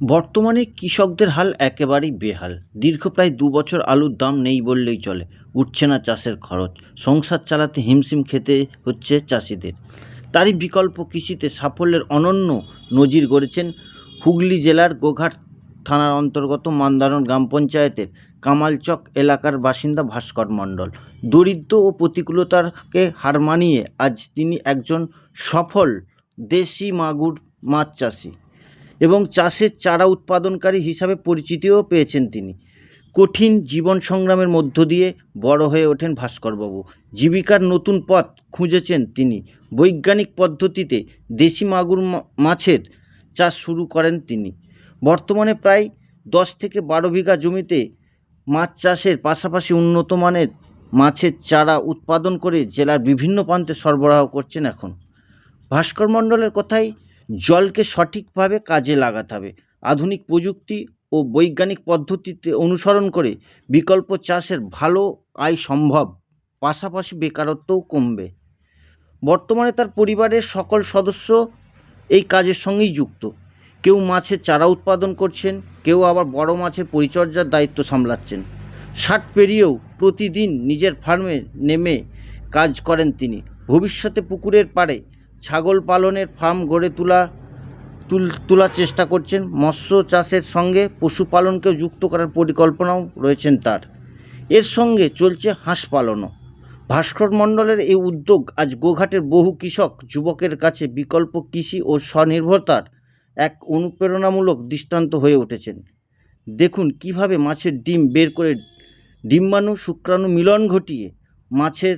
বর্তমানে কৃষকদের হাল একেবারেই বেহাল। দীর্ঘ প্রায় ২ বছর আলুর দাম নেই বললেই চলে। উঠছে না চাষের খরচ, সংসার চালাতে হিমশিম খেতে হচ্ছে চাষিদের। তারই বিকল্প কৃষিতে সাফল্যের অনন্য নজির গড়েছেন হুগলি জেলার গোঘাট থানার অন্তর্গত মান্দারণ গ্রাম পঞ্চায়েতের কামালচক এলাকার বাসিন্দা ভাস্কর মণ্ডল। দরিদ্র ও প্রতিকূলতাকে হার মানিয়ে আজ তিনি একজন সফল দেশি মাগুর মাছ চাষি এবং চাষের চারা উৎপাদনকারী হিসাবে পরিচিতিও পেয়েছেন তিনি। কঠিন জীবন সংগ্রামের মধ্য দিয়ে বড় হয়ে ওঠেন ভাস্করবাবু। জীবিকার নতুন পথ খুঁজেছেন তিনি। বৈজ্ঞানিক পদ্ধতিতে দেশি মাগুর মাছের চাষ শুরু করেন তিনি। বর্তমানে প্রায় 10 থেকে 12 বিঘা জমিতে মাছ চাষের পাশাপাশি উন্নত মানের মাছের চারা উৎপাদন করে জেলার বিভিন্ন প্রান্তে সরবরাহ করছেন এখন। ভাস্কর মণ্ডলের কথায়, জলকে সঠিকভাবে কাজে লাগাতে হবে। আধুনিক প্রযুক্তি ও বৈজ্ঞানিক পদ্ধতিতে অনুসরণ করে বিকল্প চাষের ভালো আয় সম্ভব, পাশাপাশি বেকারত্বও কমবে। বর্তমানে তার পরিবারের সকল সদস্য এই কাজের সঙ্গেই যুক্ত। কেউ মাছের চারা উৎপাদন করছেন, কেউ আবার বড় মাছের পরিচর্যার দায়িত্ব সামলাচ্ছেন। 60 পেরিয়েও প্রতিদিন নিজের ফার্মে নেমে কাজ করেন তিনি। ভবিষ্যতে পুকুরের পাড়ে ছাগল পালনের ফার্ম গড়ে তোলার চেষ্টা করছেন। মৎস্য চাষের সঙ্গে পশুপালনকেও যুক্ত করার পরিকল্পনাও রয়েছেন তার। এর সঙ্গে চলছে হাঁস পালনও। ভাস্কর মণ্ডলের এই উদ্যোগ আজ গোঘাটের বহু কৃষক যুবকের কাছে বিকল্প কৃষি ও স্বনির্ভরতার এক অনুপ্রেরণামূলক দৃষ্টান্ত হয়ে উঠেছেন। দেখুন কিভাবে মাছের ডিম বের করে ডিম্বাণু শুক্রাণু মিলন ঘটিয়ে মাছের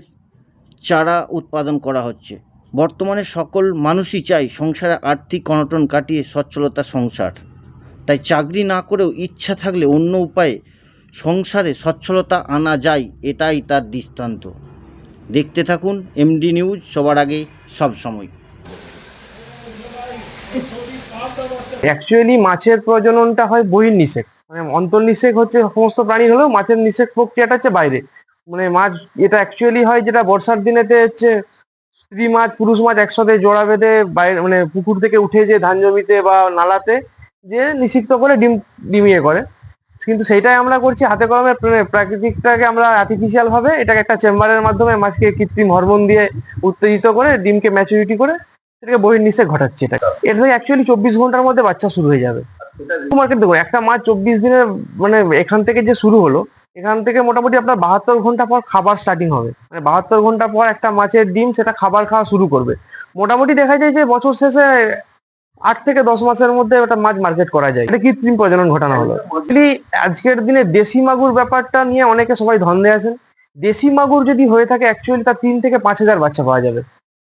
চারা উৎপাদন করা হচ্ছে। বর্তমানে সকল মানুষই চায় সংসারে আর্থিক অনটন কাটিয়ে সচ্ছলতা সংসার। তাই চাকরি না করেও ইচ্ছা থাকলে অন্য উপায়ে সংসারে সচ্ছলতা আনা যায়, এটাই তার দৃষ্টান্ত। দেখতে থাকুন এমডি নিউজ, সবার আগে সব সময়। অ্যাকচুয়ালি মাছের প্রজননটা হয় বহির্নিষেক, মানে অন্তর্নিষেক হচ্ছে সমস্ত প্রাণীর, হলেও মাছের নিষেক প্রক্রিয়াটা হচ্ছে বাইরে। মানে মাছ এটা অ্যাকচুয়ালি হয় যেটা বর্ষার দিনেতে হচ্ছে স্ত্রী মাছ পুরুষ মাছ একসাথে জোড়া বেঁধে বাইরে মানে পুকুর থেকে উঠে যে ধান জমিতে বা নালাতে যে নিষিক্ত করে ডিমিয়ে করে। কিন্তু সেইটাই আমরা করছি হাতে কলমে, প্রাকৃতিকটাকে আমরা আর্টিফিশিয়াল ভাবে এটাকে একটা চেম্বারের মাধ্যমে মাছকে কৃত্রিম হরমোন দিয়ে উত্তেজিত করে ডিমকে ম্যাচুরিটি করে সেটাকে বহির্নিষেক ঘটাচ্ছে। এটা থেকে অ্যাকচুয়ালি 24 ঘন্টার মধ্যে বাচ্চা শুরু হয়ে যাবে। মার্কেট দেখুন, একটা মাছ 24 দিনের মানে এখান থেকে যে শুরু হলো, এখান থেকে মোটামুটি আপনার 72 ঘন্টা পর খাবার স্টার্টিং হবে। মানে 72 ঘন্টা পর একটা মাছের ডিম সেটা খাবার খাওয়া শুরু করবে। মোটামুটি দেখা যায় যে বছর শেষে 8 থেকে 10 মাসের মধ্যে ওটা মাছ মার্কেট করা যায়। এটা কৃত্রিম প্রজনন ঘটানো হলো। অ্যাকচুয়ালি আজকের দিনে দেশি মাগুর ব্যাপারটা নিয়ে অনেকে সবাই ধন্দে আছেন। দেশি মাগুর যদি হয়ে থাকে অ্যাকচুয়ালি তার 3 থেকে 5 হাজার বাচ্চা পাওয়া যাবে,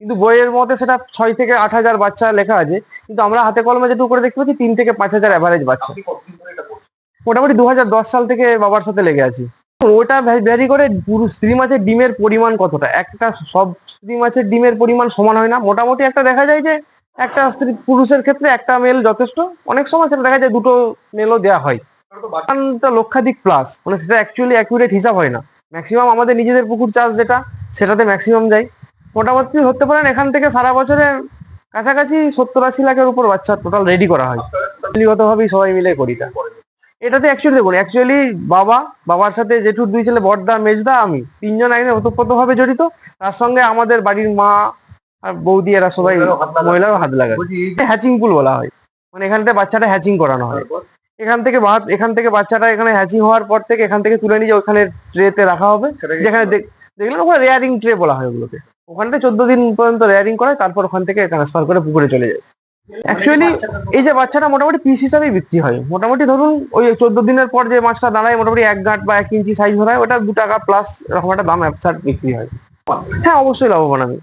কিন্তু বইয়ের মধ্যে সেটা 6 থেকে 8 হাজার বাচ্চা লেখা আছে। কিন্তু আমরা হাতে কলমে যেটুকু করে দেখতে পাচ্ছি 3 থেকে 5 হাজার অ্যাভারেজ বাচ্চা। মোটামুটি 2010 সাল থেকে বাবার সাথে লেগে আছি। ওটা ভ্যারি করে পুরো স্ত্রী মাছের ডিমের পরিমাণ কতটা। একটা সব স্ত্রী মাছের ডিমের পরিমাণ সমান হয় না। মোটামুটি একটা দেখা যায় যে একটা স্ত্রী পুরুষের ক্ষেত্রে একটা মেল যথেষ্ট। অনেক সময় সেটা দেখা যায় 2টো মেলও দেওয়া হয়। লক্ষাধিক প্লাস, মানে সেটা অ্যাকচুয়ালি অ্যাকুরেট হিসাব হয় না। ম্যাক্সিমাম আমাদের নিজেদের পুকুর চাষ যেটা, সেটাতে ম্যাক্সিমাম যায়। মোটামুটি ধরতে পারেন এখান থেকে সারা বছরের কাছাকাছি 70-80 লাখের উপর বাচ্চা টোটাল রেডি করা হয়। ভাবেই সবাই মিলে করি তা। এটাতে অ্যাকচুয়ালি দেখুন, অ্যাকচুয়ালি বাবার সাথে জেঠুর 2 ছেলে, বড়দা, মেজদা, আমি 3জন একদম ওতপ্রোতভাবে জড়িত। তার সঙ্গে আমাদের বাড়ির মা আর বৌদি, এরা সবাই মহিলারও হাত লাগায়। হ্যাচিং পুল বলা হয়, মানে এখান থেকে বাচ্চাটা হ্যাচিং করানো হয়। এখান থেকে বাচ্চাটা এখানে হ্যাচিং হওয়ার পর থেকে এখান থেকে তুলে নিয়ে ওখানে ট্রেতে রাখা হবে। যেখানে দেখলেন ওখানে রেয়ারিং ট্রে বলা হয় ওগুলোকে। ওখানে 14 দিন পর্যন্ত রেয়ারিং করায়, তারপর ওখান থেকে ট্রান্সফার করে পুকুরে চলে যায়। অ্যাকচুয়ালি এই যে বাচ্চাটা মোটামুটি পিস হিসাবেই বিক্রি হয়। মোটামুটি ধরুন ওই 14 দিনের পর যে মাছটা দাঁড়ায় মোটামুটি 1 গাঁট বা 1 ইঞ্চি সাইজ হয়, ওটা 2 টাকা প্লাস এরকম একটা দাম অ্যাপসার্ট বিক্রি হয়। হ্যাঁ, অবশ্যই লাভবান আমি।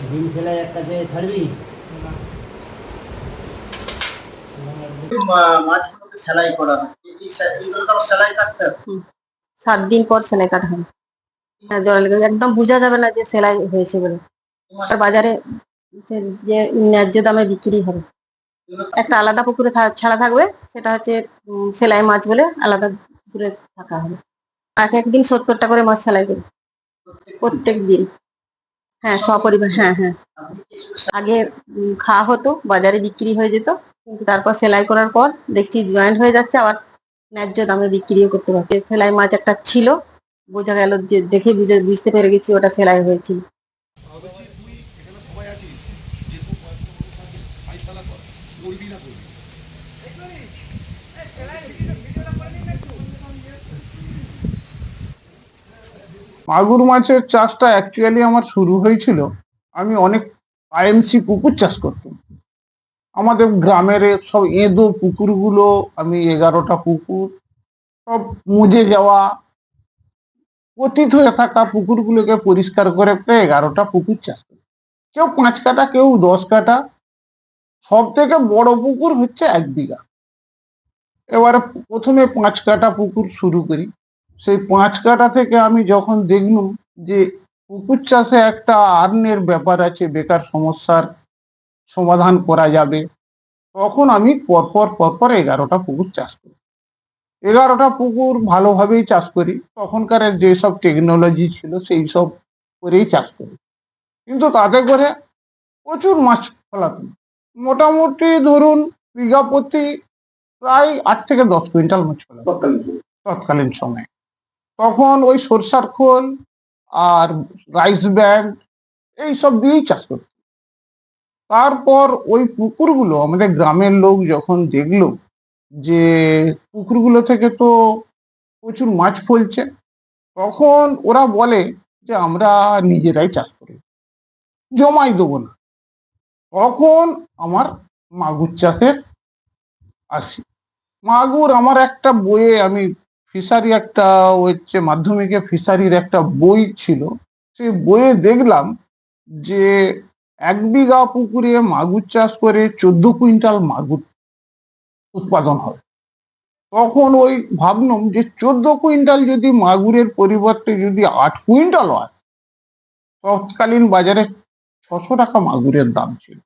ডিম সেলাই একটা দিয়ে ছাড়বি। মাছগুলোকে সেলাই করা হয়, এইগুলো তো আবার সেলাই কাটতে হবে। 7 দিন পর সেলাই কাটা হয়। হ্যাঁ, জোড়া লেগে একদম বোঝা যাবে না যে সেলাই হয়েছে বলে। আর বাজারে যে ন্যায্য দামে বিক্রি হবে। একটা আলাদা পুকুরে ছাড়া থাকবে, সেটা হচ্ছে সেলাই মাছ বলে আলাদা পুকুরে থাকা হবে। একদিন 70টা করে মাছ সেলাই করি প্রত্যেক দিন। হ্যাঁ, সপরিবার। হ্যাঁ হ্যাঁ, আগে খাওয়া হতো, বাজারে বিক্রি হয়ে যেত, কিন্তু তারপর সেলাই করার পর দেখছি জয়েন্ট হয়ে যাচ্ছে, আবার ন্যায্য দামে বিক্রিও করতে পারছে। সেলাই মাছ একটা ছিল, বোঝা গেল যে দেখে বুঝতে পেরে গেছি ওটা সেলাই হয়েছিল। মাগুর মাছের চাষটা অ্যাকচুয়ালি আমার শুরু হয়েছিল, আমি অনেক আইএমসি পুকুর চাষ করতাম। আমাদের গ্রামের সব এঁদো পুকুরগুলো, আমি 11টা পুকুর সব মুজে যাওয়া, পতিত হয়ে থাকা পুকুরগুলোকে পরিষ্কার করে 11টা পুকুর চাষ করি। কেউ 5 কাঠা, কেউ 10 কাঠা। সব থেকে বড় পুকুর হচ্ছে 1 বিঘা। এবারে প্রথমে 5 কাঠা পুকুর শুরু করি। সেই 5 কাঠা থেকে আমি যখন দেখলাম যে পুকুর চাষে একটা আর্নের ব্যাপার আছে, বেকার সমস্যার সমাধান করা যাবে, তখন আমি পরপর 11টা পুকুর চাষ করি। 11টা পুকুর ভালোভাবেই চাষ করি। তখনকার যেসব টেকনোলজি ছিল সেই সব করেই চাষ করি, কিন্তু তাতে করে প্রচুর মাছ ফলাতাম। মোটামুটি ধরুন বিঘা প্রতি প্রায় 8 থেকে 10 কুইন্টাল মাছ ফলাতাম তৎকালীন সময়ে। তখন ওই সরষার খোল আর রাইস ব্যান্ড এইসব দিয়েই চাষ করত। তারপর ওই পুকুরগুলো আমাদের গ্রামের লোক যখন দেখলো যে পুকুরগুলো থেকে তো প্রচুর মাছ ফলছে, তখন ওরা বলে যে আমরা নিজেরাই চাষ করি, জমাই দেবো না। তখন আমার মাগুর চাষে আসি। মাগুর আমার একটা বইয়ে, আমি ফিশারি একটা হচ্ছে মাধ্যমিকে ফিশারির একটা বই ছিল, সেই বইয়ে দেখলাম যে 1 বিঘা পুকুরে মাগুর চাষ করে 14 কুইন্টাল মাগুর উৎপাদন হয়। তখন ওই ভাবলাম যে 14 কুইন্টাল যদি মাগুরের পরিবর্তে যদি 8 কুইন্টাল হয়, তৎকালীন বাজারে 600 টাকা মাগুরের দাম ছিল,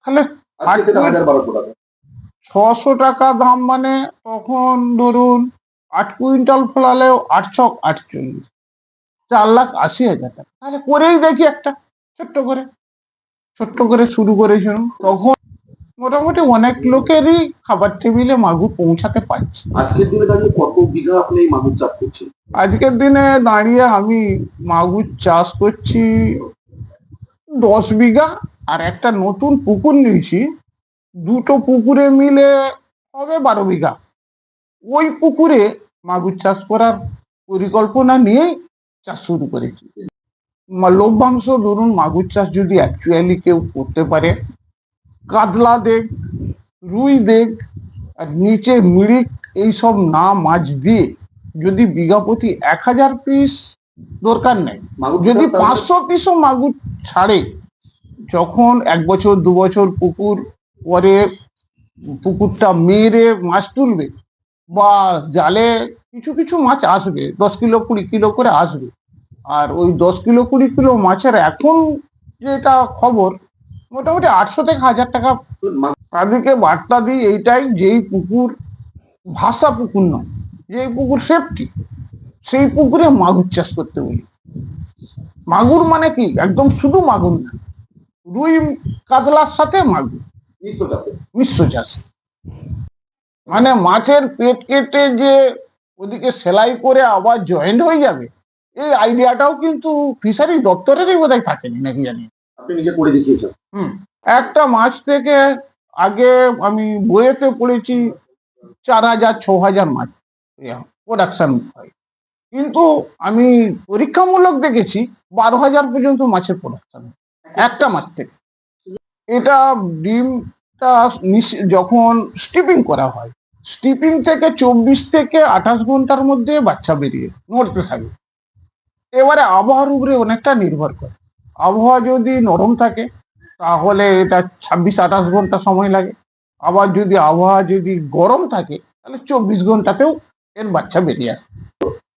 তাহলে 600 টাকা দাম, মানে তখন ধরুন 8 কুইন্টাল ফলালেও 8 ছক 48, 4,80,000 টাকা। তাহলে করেই দেখি একটা ছোট্ট করে শুরু করেছিলাম। তখন মোটামুটি অনেক লোকেরই খাবার টেবিলে মাগুর পৌঁছাতে পারছে। আজকের দিনে দাঁড়িয়ে কত বিঘা আপনি এই মাগুর চাষ করছেন? আজকের দিনে দাঁড়িয়ে আমি মাগুর চাষ করছি 10 বিঘা, আর একটা নতুন পুকুর নিয়েছি, দুটো পুকুরে মিলে হবে 12 বিঘা। ওই পুকুরে মাগুর চাষ করার পরিকল্পনা নিয়েই চাষ শুরু করেছি। লভ্যাংশ ধরুন, মাগুর চাষ যদি অ্যাকচুয়ালি কেউ করতে পারে, কাতলা দেখ, রুই দেখ, আর নিচে মিরিক এইসব না মাছ দিয়ে যদি বিঘা প্রতি 1000 পিস, দরকার নেই যদি 500 পিসও মাগুর ছাড়ে, যখন 1 বছর 2 বছর পুকুর পরে পুকুরটা মেরে মাছ তুলবে, বা জালে কিছু কিছু মাছ আসবে, 10 কিলো 20 কিলো করে আসবে। আর ওই 10 কিলো 20 কিলো মাছের এখন যেটা খবর, মোটামুটি 800 থেকে 1000 টাকা। তাদেরকে বার্তা দিই এইটাই, যেই পুকুর ভাষা পুকুর নয়, যেই পুকুর সেফটি, সেই পুকুরে মাগুর চাষ করতে বলি। মাগুর মানে কি, একদম শুধু মাগুর না, রুই কাতলার সাথে মাগুর মিশ্র চাষ। মানে মাছের পেট কেটে যে ওদিকে সেলাই করে আবার জয়েন্ট হয়ে যাবে, এই আইডিয়াটাও কিন্তু ফিশারি দপ্তরেরই বোধহয় থাকেনি, নাকি জানি। আপনি নিজে করে দেখিয়েছেন? একটা মাছ থেকে আগে আমি বইয়েতে পড়েছি 4000 6000 মাছ প্রোডাকশন হয়, কিন্তু আমি পরীক্ষামূলক দেখেছি 12,000 পর্যন্ত মাছের প্রোডাকশন একটা মাছ থেকে। এটা ডিমটা যখন স্টিপিং করা হয়, স্টিপিং থেকে 24 থেকে 28 ঘন্টার মধ্যে বাচ্চা বেরিয়ে নড়তে থাকে। এবারে আবহাওয়ার উপরে অনেকটা নির্ভর করে। আবহাওয়া যদি নরম থাকে তাহলে এটা 26-28 ঘন্টা সময় লাগে, আবার যদি আবহাওয়া যদি গরম থাকে তাহলে 24 ঘন্টাতেও এর বাচ্চা বেরিয়ে আসে।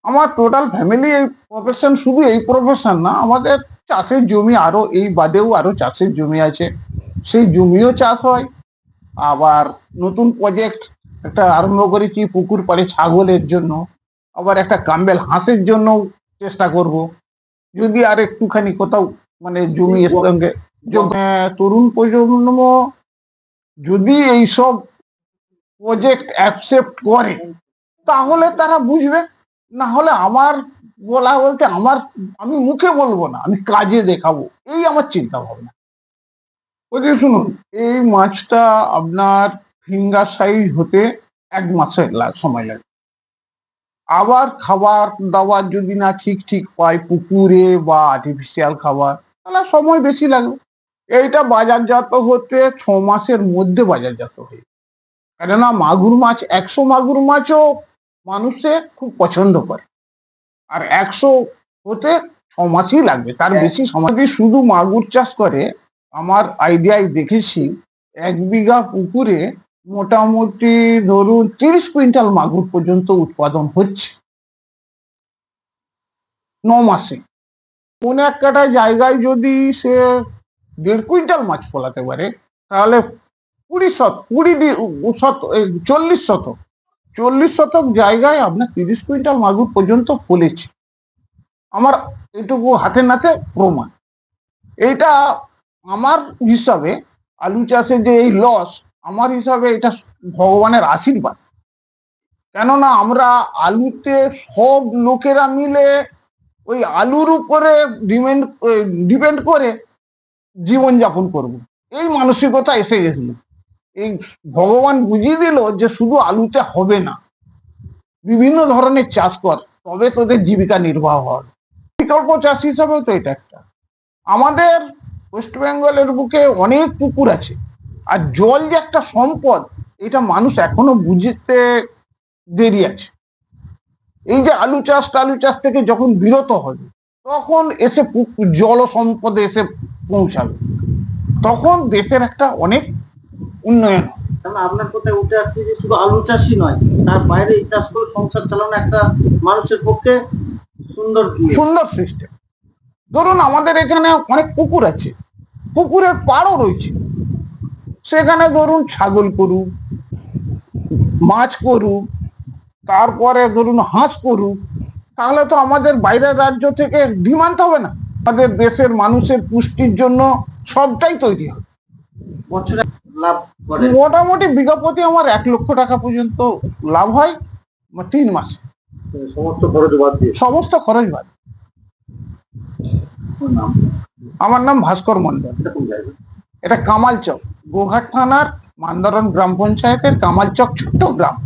আমার টোটাল ফ্যামিলি এই প্রফেশন, শুধু এই প্রফেশন না, আমাদের চাষের জমি আরো এই বাদেও আরো চাষের জমি আছে, সেই জমিও চাষ হয়। আবার নতুন প্রজেক্ট একটা আরম্ভ করেছি পুকুর পাড়ে ছাগলের জন্য, আবার একটা কাম্বেল হাঁসের জন্য চেষ্টা করব, যদি আর একটুখানি কোথাও মানে জমির সঙ্গে তরুণ প্রজন্ম যদি এইসব প্রজেক্ট অ্যাকসেপ্ট করে তাহলে তারা বুঝবে। না হলে আমার বলা বলতে আমি মুখে বলবো না, আমি কাজে দেখাবো, এই আমার চিন্তা ভাবনা। ওই যে শুনুন, এই মাছটা আপনার ফিঙ্গার সাইজ হতে 1 মাসের সময় লাগে। আবার খাবার দাবার যদি না ঠিক পাই পুকুরে বা আর্টিফিশিয়াল খাবার, তাহলে সময় বেশি লাগবে। এইটা বাজারজাত হতে 6 মাসের মধ্যে বাজারজাত হয়ে, কেননা মাগুর মাছ 100 মাগুর মাছও মানুষে খুব পছন্দ করে, আর 100 হতে 6 মাসই লাগবে, তার বেশি সময়। যদি শুধু মাগুর চাষ করে, আমার আইডিয়ায় দেখেছি 1 বিঘা পুকুরে মোটামুটি ধরুন 30 কুইন্টাল মাগুর পর্যন্ত উৎপাদন হচ্ছে 9 মাসে। কোন একটা জায়গায় যদি সে 1.5 কুইন্টাল মাছ ফলাতে পারে, তাহলে 40 শতক জায়গায় আপনার 30 কুইন্টাল মাগুর পর্যন্ত ফলেছে। আমার এটুকু হাতে নাতে প্রমাণ। এইটা আমার হিসাবে আলু চাষে যে এই লস, আমার হিসাবে এটা ভগবানের আশীর্বাদ। কেননা আমরা আলুতে সব লোকেরা মিলে ওই আলুর উপরে ডিপেন্ড করে জীবনযাপন করব, এই মানসিকতা এসে গেছিল। এই ভগবান বুঝিয়ে দিল যে শুধু আলুতে হবে না, বিভিন্ন ধরনের চাষ কর, তবে তোদের জীবিকা নির্বাহ হবে। বিকল্প চাষ হিসাবেও তো এটা একটা। আমাদের ওয়েস্ট বেঙ্গলের বুকে অনেক পুকুর আছে, আর জল যে একটা সম্পদ, এটা মানুষ এখনো বুঝতে দেরি আছে। এই যে আলু চাষ থেকে যখন বিরত হবে, তখন এসে জল সম্পদে এসে পৌঁছাবে, তখন দেশের একটা অনেক উন্নয়ন হবে। তাহলে আপনার কোথায় উঠে আসছে যে শুধু আলু চাষই নয়, তার বাইরে এই চাষ করে সংসার চালানো একটা মানুষের পক্ষে সুন্দর সিস্টেম। ধরুন আমাদের এখানে অনেক পুকুর আছে, পুকুরের পাড়ও রয়েছে, সেখানে ধরুন ছাগল করুক, মাছ করুক, তারপরে ধরুন হাঁস করুক, তাহলে তো আমাদের বাইরের রাজ্য থেকে ডিমান্ড হবে না, আমাদের দেশের মানুষের পুষ্টির জন্য সবটাই তৈরি হবে। বছরে লাভ করে মোটামুটি বিঘা প্রতি আমার 1 লক্ষ টাকা পর্যন্ত লাভ হয় 3 মাসে, সমস্ত খরচ বাদ দিয়ে। সমস্ত খরচ বাদ। আমার নাম ভাস্কর মন্ডল। এটা কোন জায়গা? এটা কামালচক, গোঘাট থানার মান্দারণ গ্রাম পঞ্চায়েতের কামালচক ছোট্ট গ্রাম।